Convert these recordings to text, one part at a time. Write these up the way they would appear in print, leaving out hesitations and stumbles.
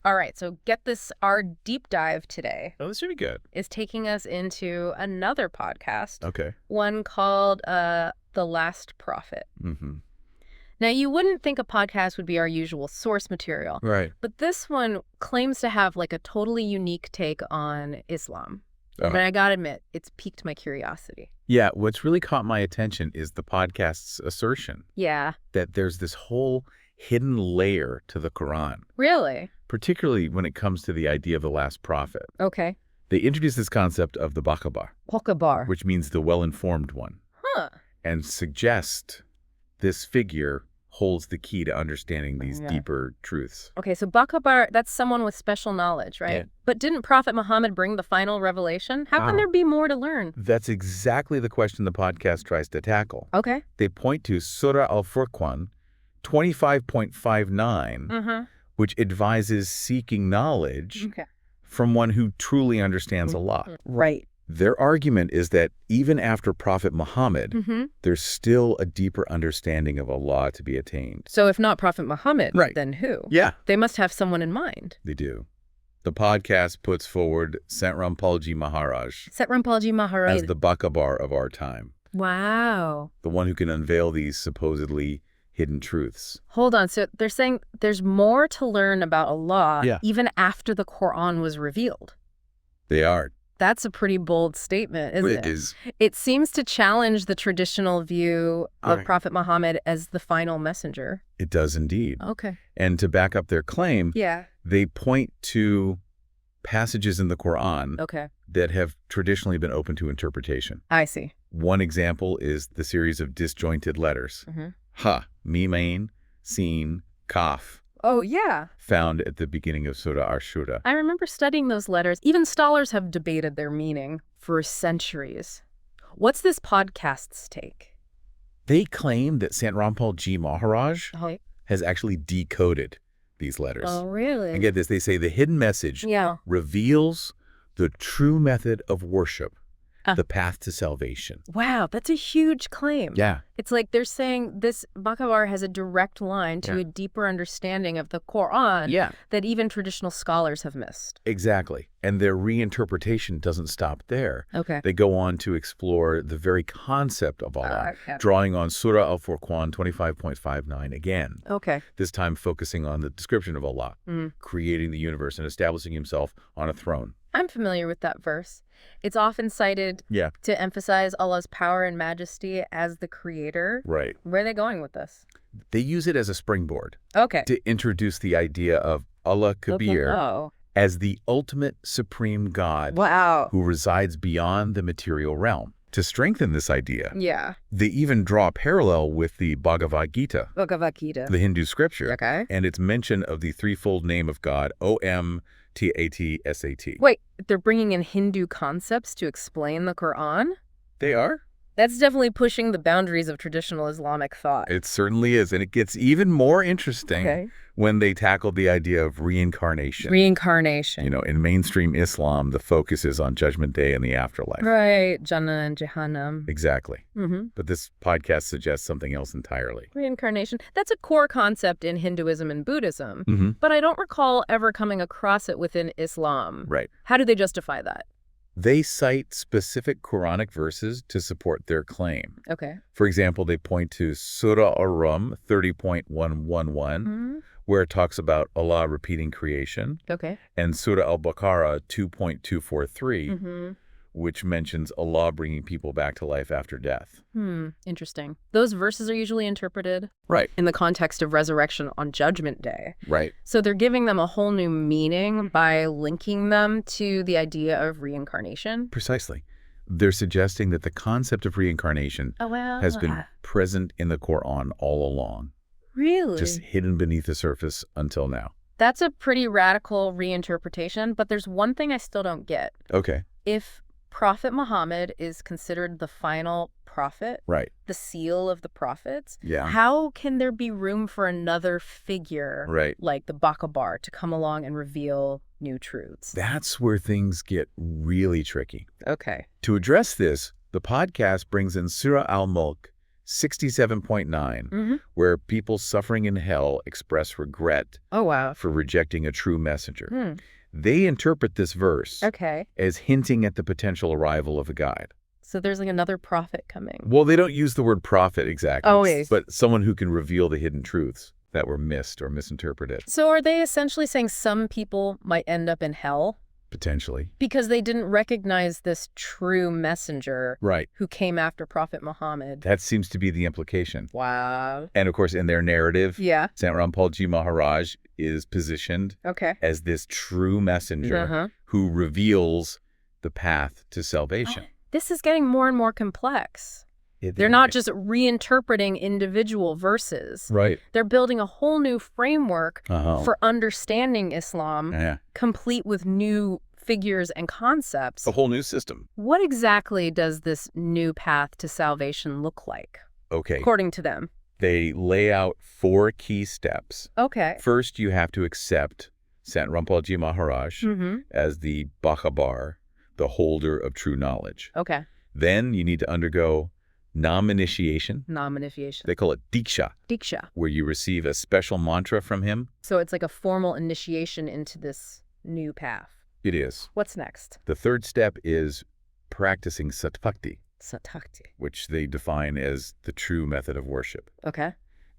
All right, so get this, our deep dive today Oh, this should be good. is taking us into another podcast. Okay. One called The Last Prophet. Mm-hmm. Now, you wouldn't think a podcast would be our usual source material, Right. but this one claims to have like a totally unique take on Islam. Oh. But I gotta admit, it's piqued my curiosity. Yeah, what's really caught my attention is the podcast's assertion Yeah. that there's this whole hidden layer to the Quran, Really? particularly when it comes to the idea of the last prophet. Okay. They introduce this concept of the Bakabar, Pokabar. which means the well-informed one, Huh. and suggest this figure holds the key to understanding these deeper truths. Okay, so Bakabar, that's someone with special knowledge, right? Yeah. But didn't Prophet Muhammad bring the final revelation? How can there be more to learn? That's exactly the question the podcast tries to tackle. Okay. They point to Surah Al-Furqan 25.59, which advises seeking knowledge from one who truly understands Allah. Right. Their argument is that even after Prophet Muhammad, there's still a deeper understanding of Allah to be attained. So if not Prophet Muhammad, then who? Yeah. They must have someone in mind. They do. The podcast puts forward Sant Rampalji Maharaj Sant Rampalji Maharaj. as the Bakabar of our time. Wow. The one who can unveil these supposedly hidden truths. Hold on. So they're saying there's more to learn about Allah even after the Quran was revealed. They are. That's a pretty bold statement, isn't it? It is. It seems to challenge the traditional view of Prophet Muhammad as the final messenger. It does indeed. Okay. And to back up their claim, they point to passages in the Quran that have traditionally been open to interpretation. I see. One example is the series of disjointed letters. Ha, Mim Ain, Sin, Kaf. Oh, yeah. Found at the beginning of Surah Ashura. I remember studying those letters. Even scholars have debated their meaning for centuries. What's this podcast's take? They claim that Sant Rampalji Maharaj has actually decoded these letters. Oh, really? And get this, they say the hidden message reveals the true method of worship, the path to salvation. Wow, that's a huge claim. Yeah. It's like they're saying this Bakabar has a direct line to a deeper understanding of the Quran that even traditional scholars have missed. Exactly. And their reinterpretation doesn't stop there. Okay. They go on to explore the very concept of Allah, drawing on Surah Al-Furqan 25.59 again. Okay. This time focusing on the description of Allah, creating the universe and establishing himself on a throne. I'm familiar with that verse. It's often cited to emphasize Allah's power and majesty as the creator. Right. Where are they going with this? They use it as a springboard. Okay. To introduce the idea of Allah Kabir as the ultimate supreme God who resides beyond the material realm. To strengthen this idea, they even draw a parallel with the Bhagavad Gita, the Hindu scripture, and its mention of the threefold name of God, Om-Tat-Sat. Wait, they're bringing in Hindu concepts to explain the Quran? They are? That's definitely pushing the boundaries of traditional Islamic thought. It certainly is. And it gets even more interesting when they tackle the idea of reincarnation. Reincarnation. You know, in mainstream Islam, the focus is on Judgment Day and the afterlife. Right. Jannah and Jahannam. Exactly. But this podcast suggests something else entirely. Reincarnation. That's a core concept in Hinduism and Buddhism. But I don't recall ever coming across it within Islam. Right. How do they justify that? They cite specific Quranic verses to support their claim. Okay. For example, they point to Surah Ar-Rum 30.111, where it talks about Allah repeating creation. Okay. And Surah Al-Baqarah 2.243, which mentions Allah bringing people back to life after death. Interesting. Those verses are usually interpreted in the context of resurrection on Judgment Day. Right. So they're giving them a whole new meaning by linking them to the idea of reincarnation. Precisely. They're suggesting that the concept of reincarnation has been present in the Quran all along. Really? Just hidden beneath the surface until now. That's a pretty radical reinterpretation, but there's one thing I still don't get. Okay. If Prophet Muhammad is considered the final prophet, the seal of the prophets, how can there be room for another figure like the Bakabar to come along and reveal new truths? That's where things get really tricky. Okay. To address this, the podcast brings in Surah Al-Mulk 67.9, where people suffering in hell express regret for rejecting a true messenger. They interpret this verse as hinting at the potential arrival of a guide. So there's like another prophet coming. Well, they don't use the word prophet exactly, but someone who can reveal the hidden truths that were missed or misinterpreted. So are they essentially saying some people might end up in hell? Potentially. Because they didn't recognize this true messenger who came after Prophet Muhammad. That seems to be the implication. Wow. And of course, in their narrative, Sant Rampal Ji Maharaj is positioned as this true messenger who reveals the path to salvation. This is getting more and more complex. They're not just reinterpreting individual verses. They're building a whole new framework for understanding Islam, complete with new figures and concepts. A whole new system. What exactly does this new path to salvation look like, according to them? They lay out 4 key steps. First, you have to accept Sant Rampal Ji Maharaj as the Bakhabar, the holder of true knowledge. Then you need to undergo Nam-initiation. They call it Diksha. Where you receive a special mantra from him. So it's like a formal initiation into this new path. It is. What's next? The third step is practicing Satbhakti. Which they define as the true method of worship.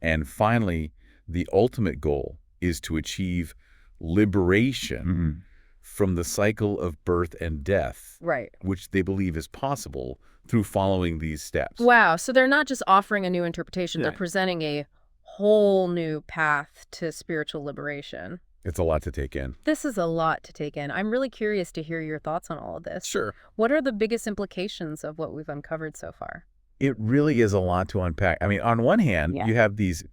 And finally, the ultimate goal is to achieve liberation from the cycle of birth and death, which they believe is possible through following these steps. Wow. So they're not just offering a new interpretation. They're presenting a whole new path to spiritual liberation. It's a lot to take in. This is a lot to take in. I'm really curious to hear your thoughts on all of this. Sure. What are the biggest implications of what we've uncovered so far? It really is a lot to unpack. I mean, on one hand, you have these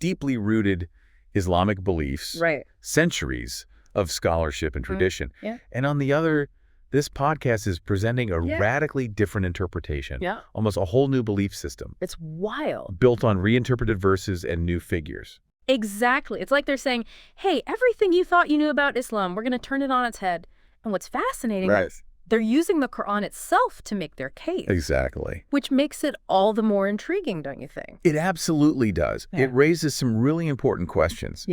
deeply rooted Islamic beliefs, centuries of scholarship and tradition. And on the other, this podcast is presenting a radically different interpretation, almost a whole new belief system. It's wild. Built on reinterpreted verses and new figures. Exactly. It's like they're saying, hey, everything you thought you knew about Islam, we're going to turn it on its head. And what's fascinating is they're using the Quran itself to make their case. Exactly. Which makes it all the more intriguing, don't you think? It absolutely does. It raises some really important questions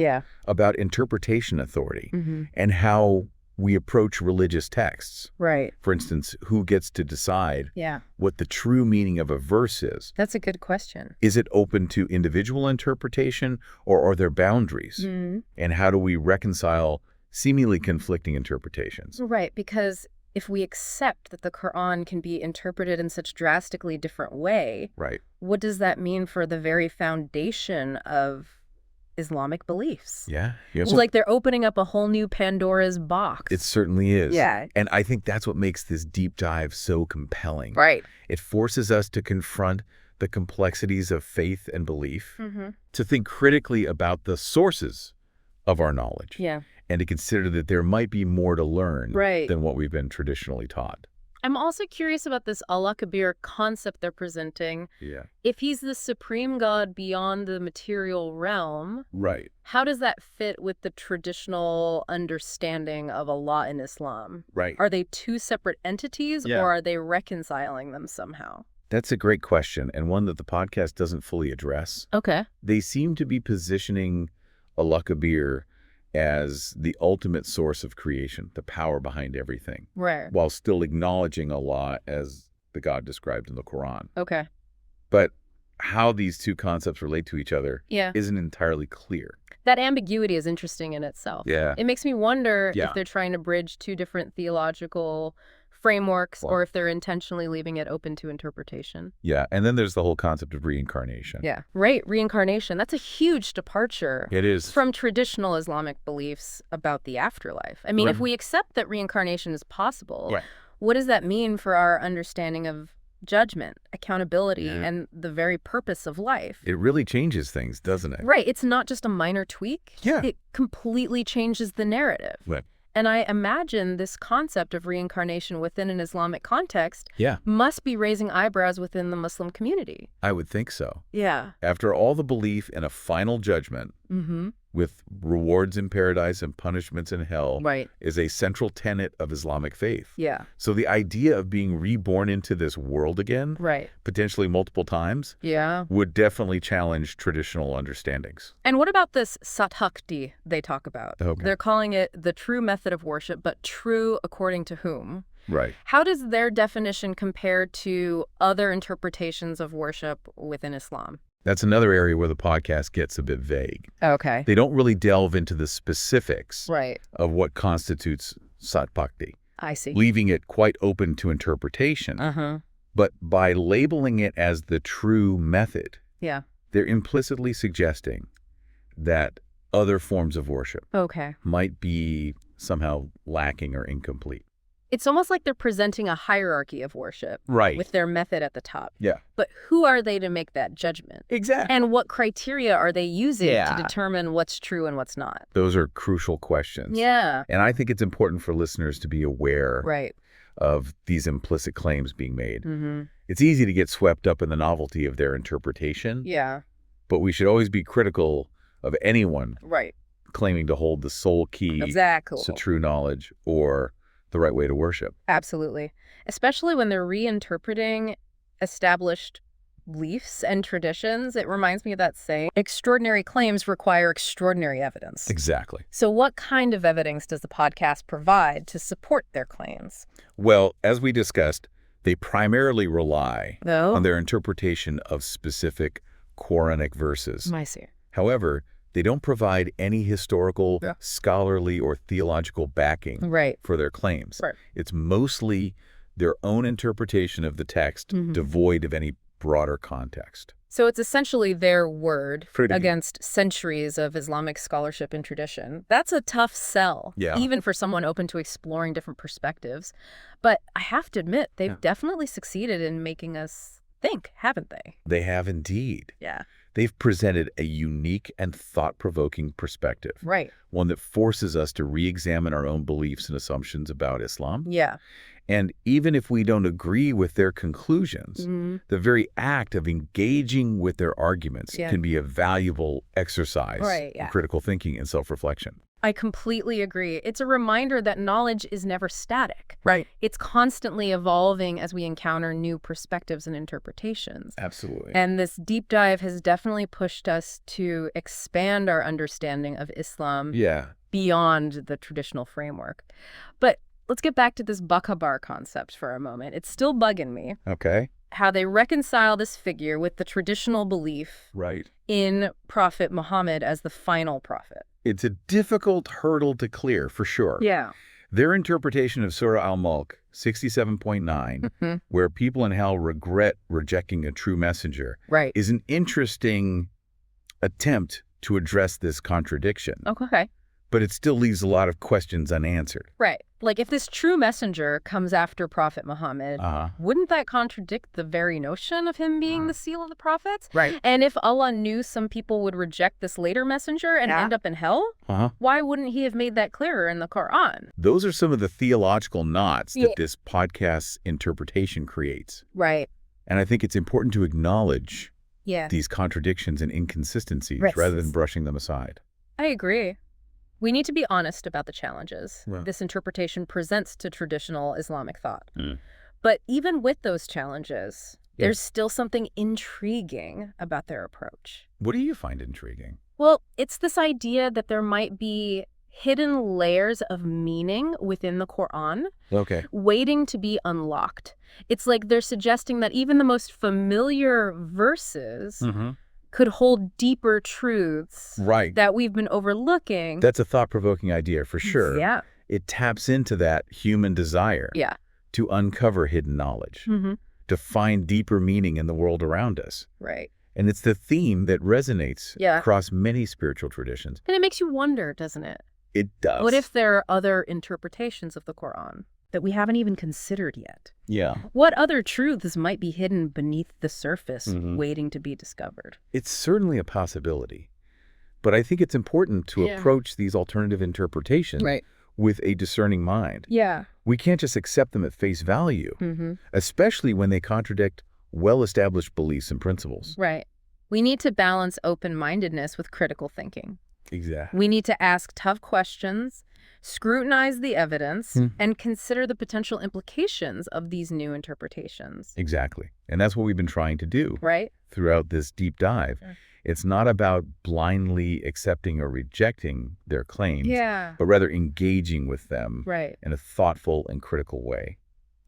about interpretation authority and how we approach religious texts. For instance, who gets to decide what the true meaning of a verse is? That's a good question. Is it open to individual interpretation, or are there boundaries? And how do we reconcile seemingly conflicting interpretations? Because if we accept that the Quran can be interpreted in such drastically different way, what does that mean for the very foundation of Islamic beliefs? It's like they're opening up a whole new Pandora's box. It certainly is. And I think that's what makes this deep dive so compelling. It forces us to confront the complexities of faith and belief, to think critically about the sources of our knowledge, and to consider that there might be more to learn than what we've been traditionally taught. I'm also curious about this Allah Kabir concept they're presenting. If he's the supreme God beyond the material realm, how does that fit with the traditional understanding of Allah in Islam? Are they two separate entities, or are they reconciling them somehow? That's a great question, and one that the podcast doesn't fully address. They seem to be positioning Allah Kabir as the ultimate source of creation, the power behind everything, while still acknowledging Allah as the God described in the Quran. But how these two concepts relate to each other isn't entirely clear. That ambiguity is interesting in itself. It makes me wonder if they're trying to bridge two different theological frameworks, or if they're intentionally leaving it open to interpretation. And then there's the whole concept of reincarnation. Reincarnation. That's a huge departure. It is. From traditional Islamic beliefs about the afterlife. I mean, if we accept that reincarnation is possible, what does that mean for our understanding of judgment, accountability, and the very purpose of life? It really changes things, doesn't it? It's not just a minor tweak. It completely changes the narrative. And I imagine this concept of reincarnation within an Islamic context must be raising eyebrows within the Muslim community. I would think so. After all the belief in a final judgment, with rewards in paradise and punishments in hell is a central tenet of Islamic faith. Yeah. So the idea of being reborn into this world again, potentially multiple times, would definitely challenge traditional understandings. And what about this sathakti they talk about? Okay. They're calling it the true method of worship, but true according to whom? Right. How does their definition compare to other interpretations of worship within Islam? That's another area where the podcast gets a bit vague. Okay. They don't really delve into the specifics of what constitutes satbhakti. I see. Leaving it quite open to interpretation. But by labeling it as the true method, they're implicitly suggesting that other forms of worship might be somehow lacking or incomplete. It's almost like they're presenting a hierarchy of worship with their method at the top. Yeah. But who are they to make that judgment? Exactly. And what criteria are they using to determine what's true and what's not? Those are crucial questions. Yeah. And I think it's important for listeners to be aware of these implicit claims being made. It's easy to get swept up in the novelty of their interpretation. Yeah. But we should always be critical of anyone claiming to hold the sole key to true knowledge or the right way to worship. Absolutely. Especially when they're reinterpreting established beliefs and traditions. It reminds me of that saying, extraordinary claims require extraordinary evidence. Exactly. So what kind of evidence does the podcast provide to support their claims? Well, as we discussed, they primarily rely on their interpretation of specific Quranic verses. I see. However, they don't provide any historical, scholarly, or theological backing for their claims. It's mostly their own interpretation of the text, devoid of any broader context. So it's essentially their word against centuries of Islamic scholarship and tradition. That's a tough sell, even for someone open to exploring different perspectives. But I have to admit, they've definitely succeeded in making us think, haven't they? They have indeed. Yeah. They've presented a unique and thought-provoking perspective. One that forces us to re-examine our own beliefs and assumptions about Islam. Yeah. And even if we don't agree with their conclusions, the very act of engaging with their arguments can be a valuable exercise in critical thinking and self-reflection. I completely agree. It's a reminder that knowledge is never static. It's constantly evolving as we encounter new perspectives and interpretations. Absolutely. And this deep dive has definitely pushed us to expand our understanding of Islam beyond the traditional framework. But let's get back to this Bakabar concept for a moment. It's still bugging me. Okay. How they reconcile this figure with the traditional belief in Prophet Muhammad as the final prophet. It's a difficult hurdle to clear, for sure. Yeah. Their interpretation of Surah Al-Mulk 67.9, where people in hell regret rejecting a true messenger, is an interesting attempt to address this contradiction. Okay. But it still leaves a lot of questions unanswered. Like if this true messenger comes after Prophet Muhammad, wouldn't that contradict the very notion of him being the seal of the prophets? And if Allah knew some people would reject this later messenger and end up in hell, why wouldn't he have made that clearer in the Quran? Those are some of the theological knots that this podcast's interpretation creates. And I think it's important to acknowledge these contradictions and inconsistencies rather than brushing them aside. I agree. We need to be honest about the challenges this interpretation presents to traditional Islamic thought. But even with those challenges, there's still something intriguing about their approach. What do you find intriguing? Well, it's this idea that there might be hidden layers of meaning within the Quran waiting to be unlocked. It's like they're suggesting that even the most familiar verses could hold deeper truths that we've been overlooking. That's a thought-provoking idea for sure. It taps into that human desire to uncover hidden knowledge, to find deeper meaning in the world around us. And it's the theme that resonates across many spiritual traditions. And it makes you wonder, doesn't it? It does. What if there are other interpretations of the Quran that we haven't even considered yet? What other truths might be hidden beneath the surface, waiting to be discovered? It's certainly a possibility. But I think it's important to approach these alternative interpretations with a discerning mind. We can't just accept them at face value, especially when they contradict well-established beliefs and principles. We need to balance open-mindedness with critical thinking. Exactly. We need to ask tough questions, scrutinize the evidence, and consider the potential implications of these new interpretations. Exactly. And that's what we've been trying to do throughout this deep dive. It's not about blindly accepting or rejecting their claims, but rather engaging with them in a thoughtful and critical way.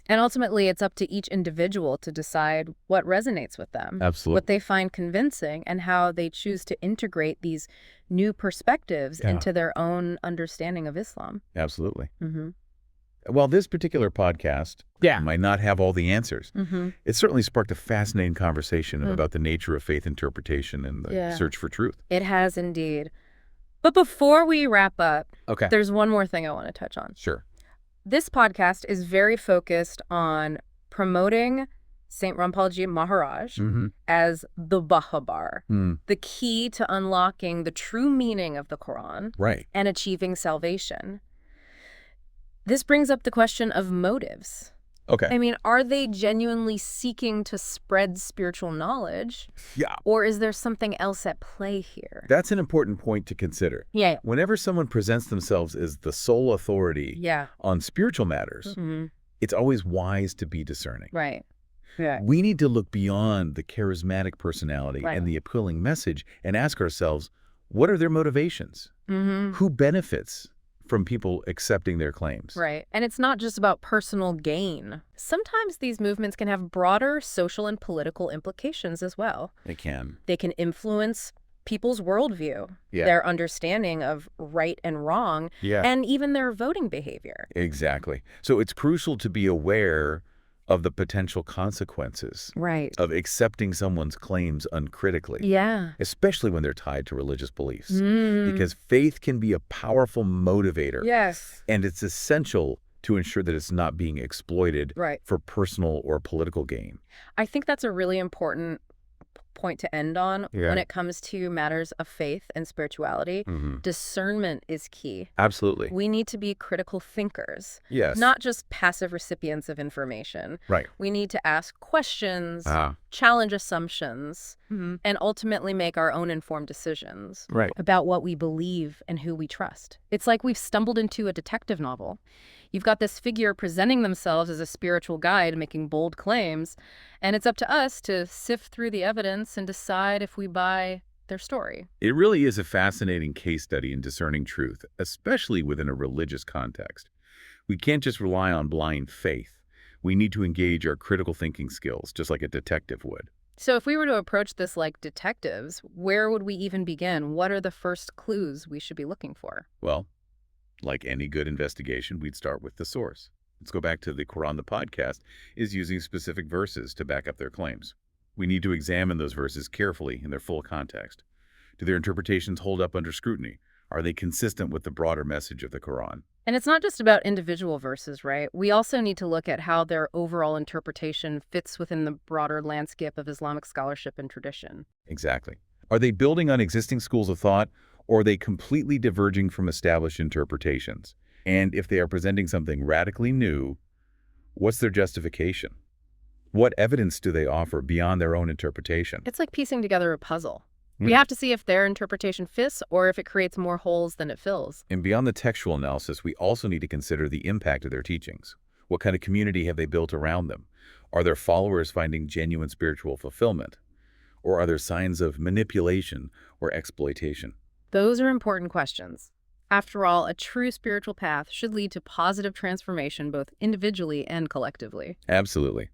And ultimately, it's up to each individual to decide what resonates with them, what they find convincing, and how they choose to integrate these new perspectives into their own understanding of Islam. Absolutely. While this particular podcast might not have all the answers, it certainly sparked a fascinating conversation about the nature of faith interpretation and the search for truth. It has indeed. But before we wrap up, there's one more thing I want to touch on. Sure. This podcast is very focused on promoting St. Rampalji Maharaj as the Bahabar, the key to unlocking the true meaning of the Quran and achieving salvation. This brings up the question of motives. I mean, are they genuinely seeking to spread spiritual knowledge? Or is there something else at play here? That's an important point to consider. Whenever someone presents themselves as the sole authority on spiritual matters, it's always wise to be discerning. We need to look beyond the charismatic personality and the appealing message and ask ourselves, what are their motivations? Who benefits from people accepting their claims? And it's not just about personal gain. Sometimes these movements can have broader social and political implications as well. They can. They can influence people's worldview, their understanding of right and wrong, and even their voting behavior. Exactly. So it's crucial to be aware of the potential consequences of accepting someone's claims uncritically, especially when they're tied to religious beliefs, because faith can be a powerful motivator, and it's essential to ensure that it's not being exploited for personal or political gain. I think that's a really important point to end on when it comes to matters of faith and spirituality. Discernment is key. Absolutely. We need to be critical thinkers, not just passive recipients of information. We need to ask questions, challenge assumptions, and ultimately make our own informed decisions about what we believe and who we trust. It's like we've stumbled into a detective novel. You've got this figure presenting themselves as a spiritual guide, making bold claims, and it's up to us to sift through the evidence and decide if we buy their story. It really is a fascinating case study in discerning truth, especially within a religious context. We can't just rely on blind faith. We need to engage our critical thinking skills, just like a detective would. So if we were to approach this like detectives, where would we even begin? What are the first clues we should be looking for? Well, like any good investigation, we'd start with the source. Let's go back to the Quran. The podcast is using specific verses to back up their claims. We need to examine those verses carefully in their full context. Do their interpretations hold up under scrutiny? Are they consistent with the broader message of the Quran? And it's not just about individual verses, right? We also need to look at how their overall interpretation fits within the broader landscape of Islamic scholarship and tradition. Exactly. Are they building on existing schools of thought, or are they completely diverging from established interpretations? And if they are presenting something radically new, what's their justification? What evidence do they offer beyond their own interpretation? It's like piecing together a puzzle. We have to see if their interpretation fits or if it creates more holes than it fills. And beyond the textual analysis, we also need to consider the impact of their teachings. What kind of community have they built around them? Are their followers finding genuine spiritual fulfillment? Or are there signs of manipulation or exploitation? Those are important questions. After all, a true spiritual path should lead to positive transformation both individually and collectively. Absolutely.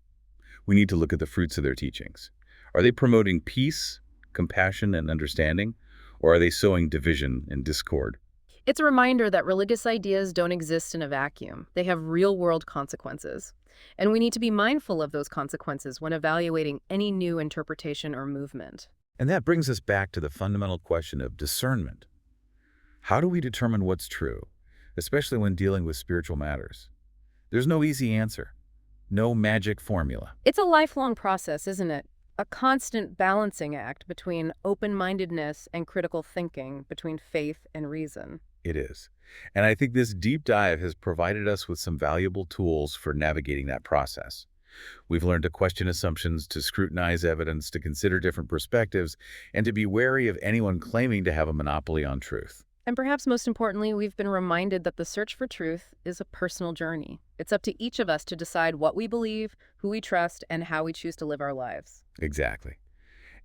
We need to look at the fruits of their teachings. Are they promoting peace, compassion, and understanding? Or are they sowing division and discord? It's a reminder that religious ideas don't exist in a vacuum. They have real-world consequences. And we need to be mindful of those consequences when evaluating any new interpretation or movement. And that brings us back to the fundamental question of discernment. How do we determine what's true, especially when dealing with spiritual matters? There's no easy answer, no magic formula. It's a lifelong process, isn't it? A constant balancing act between open-mindedness and critical thinking, between faith and reason. It is. And I think this deep dive has provided us with some valuable tools for navigating that process. We've learned to question assumptions, to scrutinize evidence, to consider different perspectives, and to be wary of anyone claiming to have a monopoly on truth. And perhaps most importantly, we've been reminded that the search for truth is a personal journey. It's up to each of us to decide what we believe, who we trust, and how we choose to live our lives. Exactly.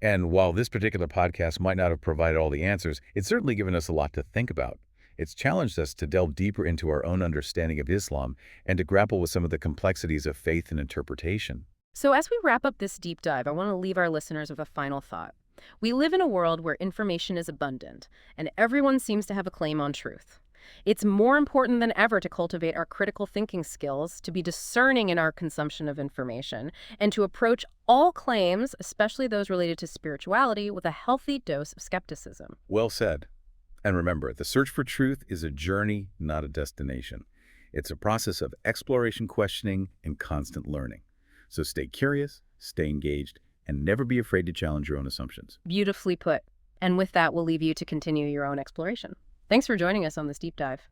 And while this particular podcast might not have provided all the answers, it's certainly given us a lot to think about. It's challenged us to delve deeper into our own understanding of Islam and to grapple with some of the complexities of faith and interpretation. So as we wrap up this deep dive, I want to leave our listeners with a final thought. We live in a world where information is abundant, and everyone seems to have a claim on truth. It's more important than ever to cultivate our critical thinking skills, to be discerning in our consumption of information, and to approach all claims, especially those related to spirituality, with a healthy dose of skepticism. Well said. And remember, the search for truth is a journey, not a destination. It's a process of exploration, questioning, and constant learning. So stay curious, stay engaged, and never be afraid to challenge your own assumptions. Beautifully put. And with that, we'll leave you to continue your own exploration. Thanks for joining us on this deep dive.